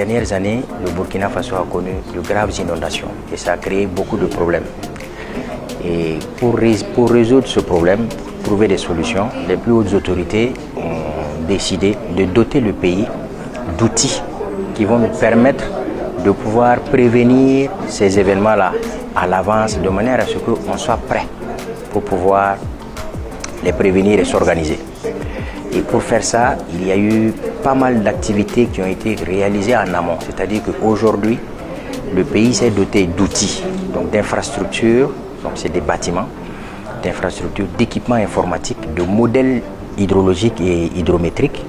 dernières années, le Burkina Faso a connu de graves inondations et ça a créé beaucoup de problèmes. Et pour résoudre ce problème, trouver des solutions, les plus hautes autorités ont décidé de doter le pays d'outils qui vont nous permettre de pouvoir prévenir ces événements-là à l'avance, de manière à ce qu'on soit prêt pour pouvoir les prévenir et s'organiser. Et pour faire ça, il y a eu pas mal d'activités qui ont été réalisées en amont. C'est-à-dire qu'aujourd'hui, le pays s'est doté d'outils, donc d'infrastructures, donc c'est des bâtiments, d'infrastructures, d'équipements informatiques, de modèles hydrologiques et hydrométriques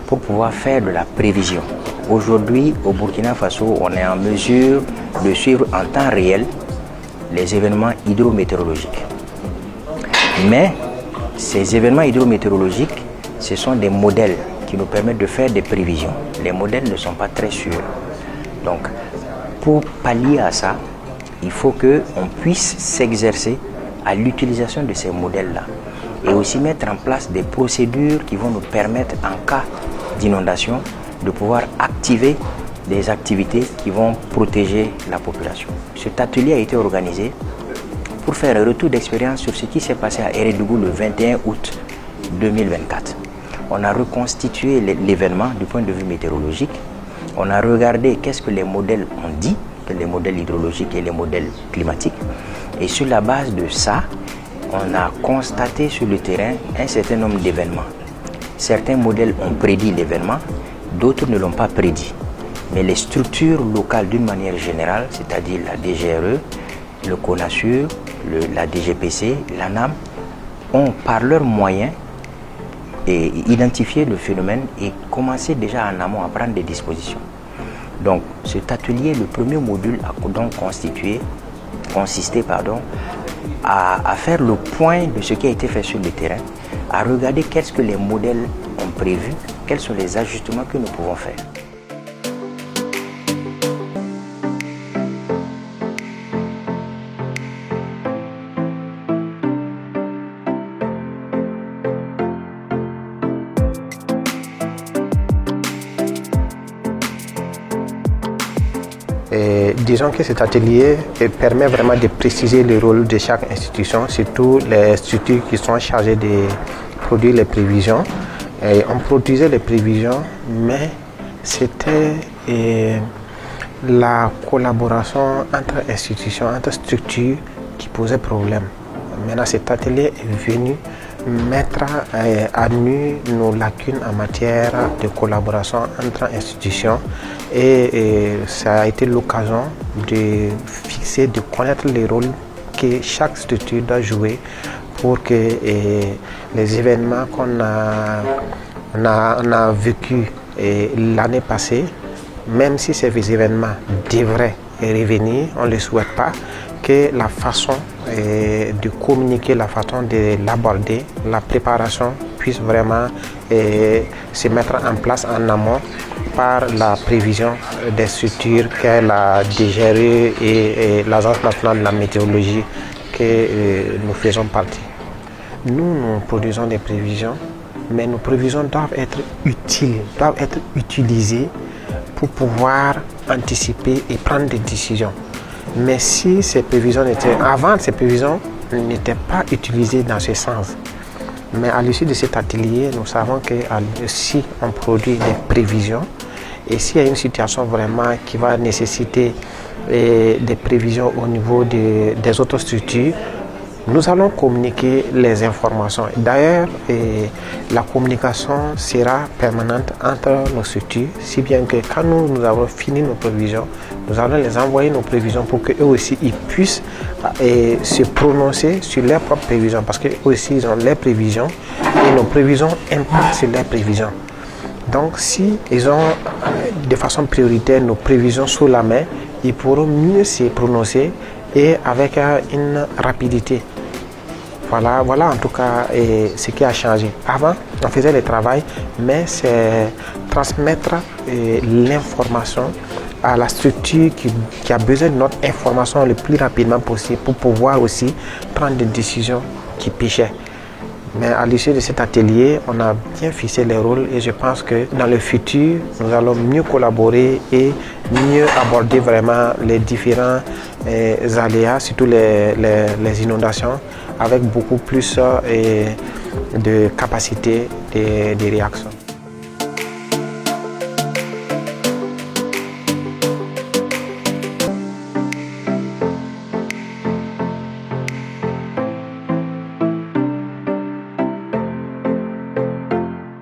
pour pouvoir faire de la prévision. Aujourd'hui, au Burkina Faso, on est en mesure de suivre en temps réel les événements hydrométéorologiques. Mais ces événements hydrométéorologiques, ce sont des modèles qui nous permettent de faire des prévisions. Les modèles ne sont pas très sûrs. Donc, pour pallier à ça, il faut qu'on puisse s'exercer à l'utilisation de ces modèles-là et aussi mettre en place des procédures qui vont nous permettre, en cas d'inondation, de pouvoir activer des activités qui vont protéger la population. Cet atelier a été organisé pour faire un retour d'expérience sur ce qui s'est passé à Eredougou le 21 août 2024. On a reconstitué l'événement du point de vue météorologique. On a regardé qu'est-ce que les modèles ont dit, que les modèles hydrologiques et les modèles climatiques. Et sur la base de ça, on a constaté sur le terrain un certain nombre d'événements. Certains modèles ont prédit l'événement, d'autres ne l'ont pas prédit. Mais les structures locales d'une manière générale, c'est-à-dire la DGRE, le CONASUR, la DGPC, l'ANAM, ont par leurs moyens identifié le phénomène et commencé déjà en amont à prendre des dispositions. Donc cet atelier, le premier module a donc consisté à faire le point de ce qui a été fait sur le terrain, à regarder qu'est-ce que les modèles ont prévu, quels sont les ajustements que nous pouvons faire. Disons que cet atelier permet vraiment de préciser le rôle de chaque institution, surtout les structures qui sont chargées de produire les prévisions. Et on produisait les prévisions, mais c'était la collaboration entre institutions, entre structures qui posait problème. Maintenant, cet atelier est venu mettre à nu nos lacunes en matière de collaboration entre institutions et ça a été l'occasion de fixer, de connaître les rôles que chaque structure doit jouer pour que les événements qu'on a vécu l'année passée, même si ces événements devraient revenir, on ne le souhaite pas, que la façon de communiquer, la façon de l'aborder, la préparation puisse vraiment se mettre en place en amont par la prévision des structures qu'est la DGRE et l'Agence nationale de la météorologie que nous faisons partie. Nous produisons des prévisions, mais nos prévisions doivent être utiles, doivent être utilisées pour pouvoir anticiper et prendre des décisions. Mais si ces prévisions ces prévisions n'étaient pas utilisées dans ce sens. Mais à l'issue de cet atelier, nous savons que si on produit des prévisions et s'il y a une situation vraiment qui va nécessiter des prévisions au niveau des autres structures, nous allons communiquer les informations. D'ailleurs, la communication sera permanente entre nos structures, si bien que quand nous avons fini nos prévisions, nous allons les envoyer nos prévisions pour qu'eux aussi ils puissent se prononcer sur leurs propres prévisions, parce qu'eux aussi ils ont leurs prévisions et nos prévisions impactent sur leurs prévisions. Donc si ils ont de façon prioritaire nos prévisions sous la main, ils pourront mieux se prononcer et avec une rapidité. Voilà en tout cas ce qui a changé. Avant, on faisait le travail, mais c'est transmettre l'information à la structure qui a besoin de notre information le plus rapidement possible pour pouvoir aussi prendre des décisions qui pêchaient. Mais à l'issue de cet atelier, on a bien fixé les rôles et je pense que dans le futur, nous allons mieux collaborer et mieux aborder vraiment les différents aléas, surtout les inondations, avec beaucoup plus de capacité de réaction.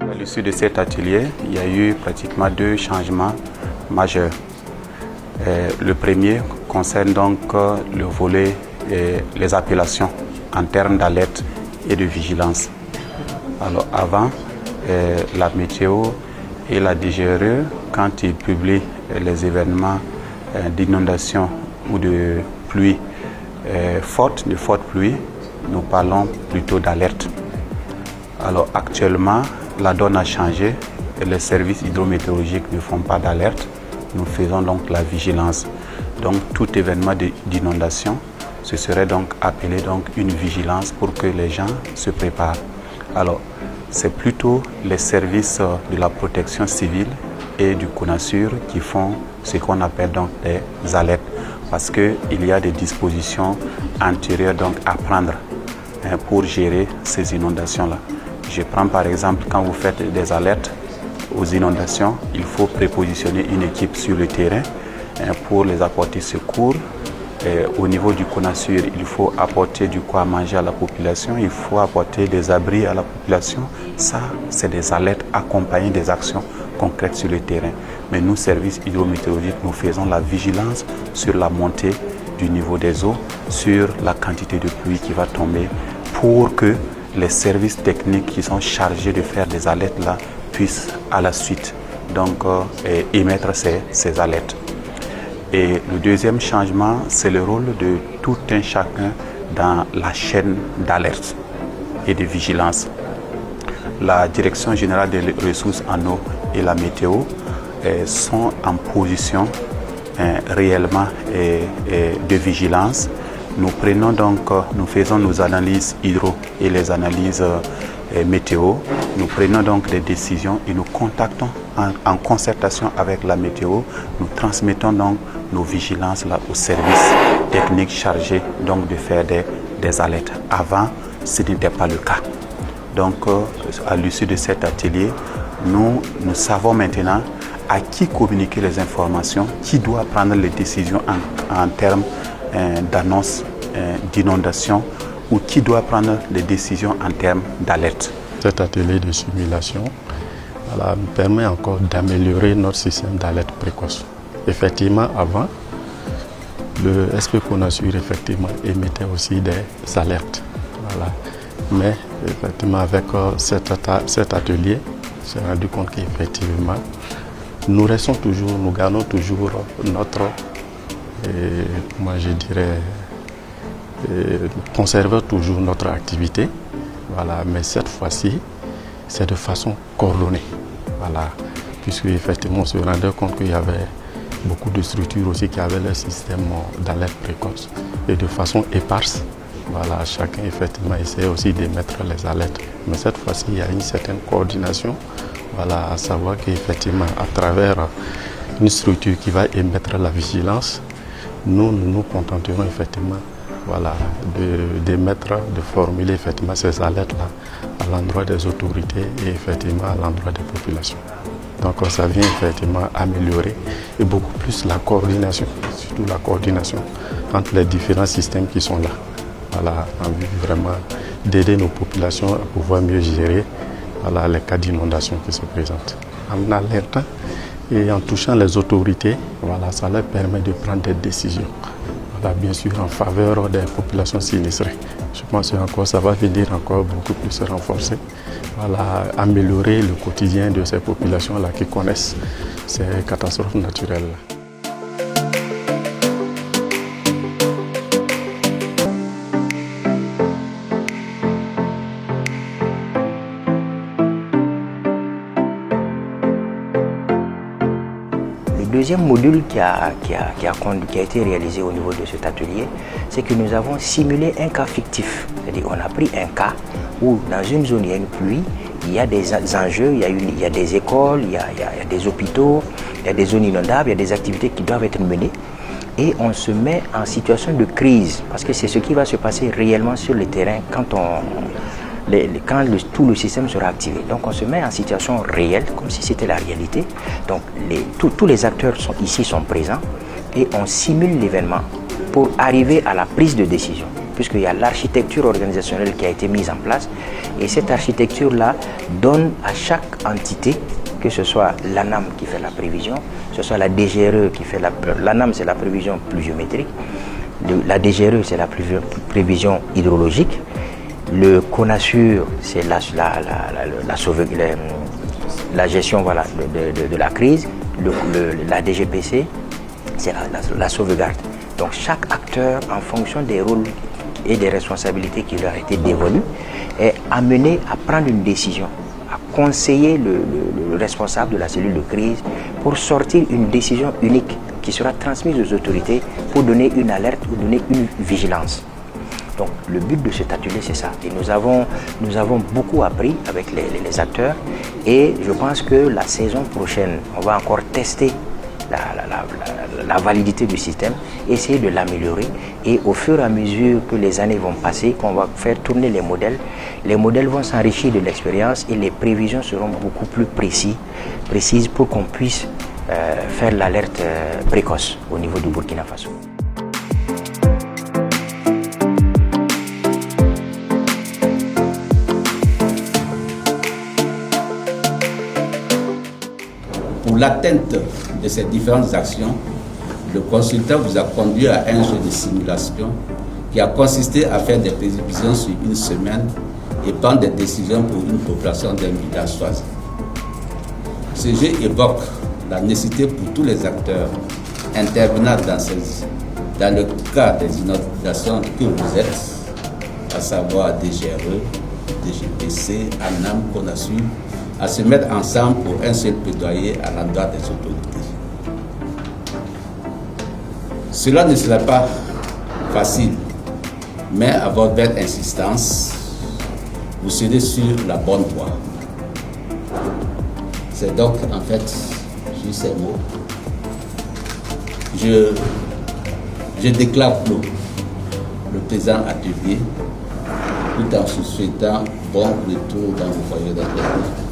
À l'issue de cet atelier, il y a eu pratiquement 2 changements majeurs. Le premier concerne donc le volet les appellations en termes d'alerte et de vigilance. Alors avant, la météo et la DGRE, quand ils publient les événements d'inondation ou de pluie forte, de forte pluie, nous parlons plutôt d'alerte. Alors actuellement, la donne a changé et les services hydrométéorologiques ne font pas d'alerte. Nous faisons donc la vigilance. Donc tout événement d'inondation, ce serait donc appelé donc une vigilance pour que les gens se préparent. Alors c'est plutôt les services de la protection civile et du CONASUR qui font ce qu'on appelle donc des alertes, parce qu'il y a des dispositions antérieures donc à prendre pour gérer ces inondations-là. Je prends par exemple, quand vous faites des alertes aux inondations, il faut prépositionner une équipe sur le terrain pour les apporter secours. Au niveau du CONASUR, il faut apporter du quoi manger à la population, il faut apporter des abris à la population. Ça, c'est des alertes accompagnées des actions concrètes sur le terrain. Mais nous, services hydrométéorologiques, nous faisons la vigilance sur la montée du niveau des eaux, sur la quantité de pluie qui va tomber pour que les services techniques qui sont chargés de faire des alertes là puissent à la suite donc émettre ces alertes. Et le deuxième changement, c'est le rôle de tout un chacun dans la chaîne d'alerte et de vigilance. La Direction générale des ressources en eau et la météo sont en position réellement de vigilance. Nous prenons donc, nous faisons nos analyses hydro et les analyses météo. Nous prenons donc des décisions et nous contactons en concertation avec la météo. Nous transmettons donc nos vigilances là aux services techniques chargés donc de faire des alertes. Avant, ce n'était pas le cas. Donc, à l'issue de cet atelier, nous savons maintenant à qui communiquer les informations, qui doit prendre les décisions en termes d'annonce d'inondation ou qui doit prendre les décisions en termes d'alerte. Cet atelier de simulation nous permet encore d'améliorer notre système d'alerte précoce. Effectivement, avant, le SP CONASUR effectivement émettait aussi des alertes. Voilà. Mais effectivement, avec cet atelier, j'ai rendu compte qu'effectivement, nous gardons toujours notre, moi je dirais, conserver toujours notre activité. Voilà. Mais cette fois-ci, c'est de façon coordonnée. Voilà. Puisque effectivement, on se rendait compte qu'il y avait beaucoup de structures aussi qui avaient leur système d'alerte précoce et de façon éparse. Voilà, chacun effectivement essaie aussi d'émettre les alertes. Mais cette fois-ci, il y a une certaine coordination. Voilà, à savoir qu'effectivement, à travers une structure qui va émettre la vigilance, nous nous contenterons effectivement voilà, de formuler effectivement ces alertes-là à l'endroit des autorités et effectivement à l'endroit des populations. Donc ça vient effectivement améliorer et beaucoup plus la coordination, surtout la coordination entre les différents systèmes qui sont là. Voilà, en vue vraiment d'aider nos populations à pouvoir mieux gérer voilà, les cas d'inondation qui se présentent. En alertant et en touchant les autorités, voilà, ça leur permet de prendre des décisions. Voilà, bien sûr en faveur des populations sinistrées. Je pense que ça va venir encore beaucoup plus se renforcer. Voilà, améliorer le quotidien de ces populations-là qui connaissent ces catastrophes naturelles. Le deuxième module qui a été réalisé au niveau de cet atelier, c'est que nous avons simulé un cas fictif. C'est-à-dire qu'on a pris un cas où dans une zone il y a une pluie, il y a des enjeux, il y a des écoles, il y a des hôpitaux, il y a des zones inondables, il y a des activités qui doivent être menées. Et on se met en situation de crise, parce que c'est ce qui va se passer réellement sur le terrain quand tout le système sera activé. Donc on se met en situation réelle, comme si c'était la réalité. Donc tous les acteurs ici sont présents et on simule l'événement pour arriver à la prise de décision, puisqu'il y a l'architecture organisationnelle qui a été mise en place. Et cette architecture-là donne à chaque entité, que ce soit l'ANAM qui fait la prévision, que ce soit la DGRE qui fait l'ANAM c'est la prévision pluviométrique, la DGRE c'est la prévision hydrologique, le CONASUR c'est la gestion voilà, de la crise, la DGPC c'est la sauvegarde. Donc chaque acteur, en fonction des rôles et des responsabilités qui leur étaient dévolues, est amené à prendre une décision, à conseiller le responsable de la cellule de crise pour sortir une décision unique qui sera transmise aux autorités pour donner une alerte ou donner une vigilance. Donc le but de cet atelier c'est ça. Et nous avons beaucoup appris avec les acteurs et je pense que la saison prochaine, on va encore tester la validité du système, essayer de l'améliorer et au fur et à mesure que les années vont passer, qu'on va faire tourner les modèles vont s'enrichir de l'expérience et les prévisions seront beaucoup plus précises pour qu'on puisse faire l'alerte précoce au niveau du Burkina Faso. Pour l'atteinte de ces différentes actions, le consultant vous a conduit à un jeu de simulation qui a consisté à faire des prévisions sur une semaine et prendre des décisions pour une population d'un village choisi. Ce jeu évoque la nécessité pour tous les acteurs intervenant dans le cas des inondations que vous êtes, à savoir DGRE, DGPC, ANAM, CONASUR, à se mettre ensemble pour un seul plaidoyer à l'endroit des autorités. Cela ne sera pas facile, mais à votre belle insistance, vous serez sur la bonne voie. C'est donc en fait juste ces mots. Je déclare clos le présent atelier tout en vous souhaitant bon retour dans vos foyers d'accueil.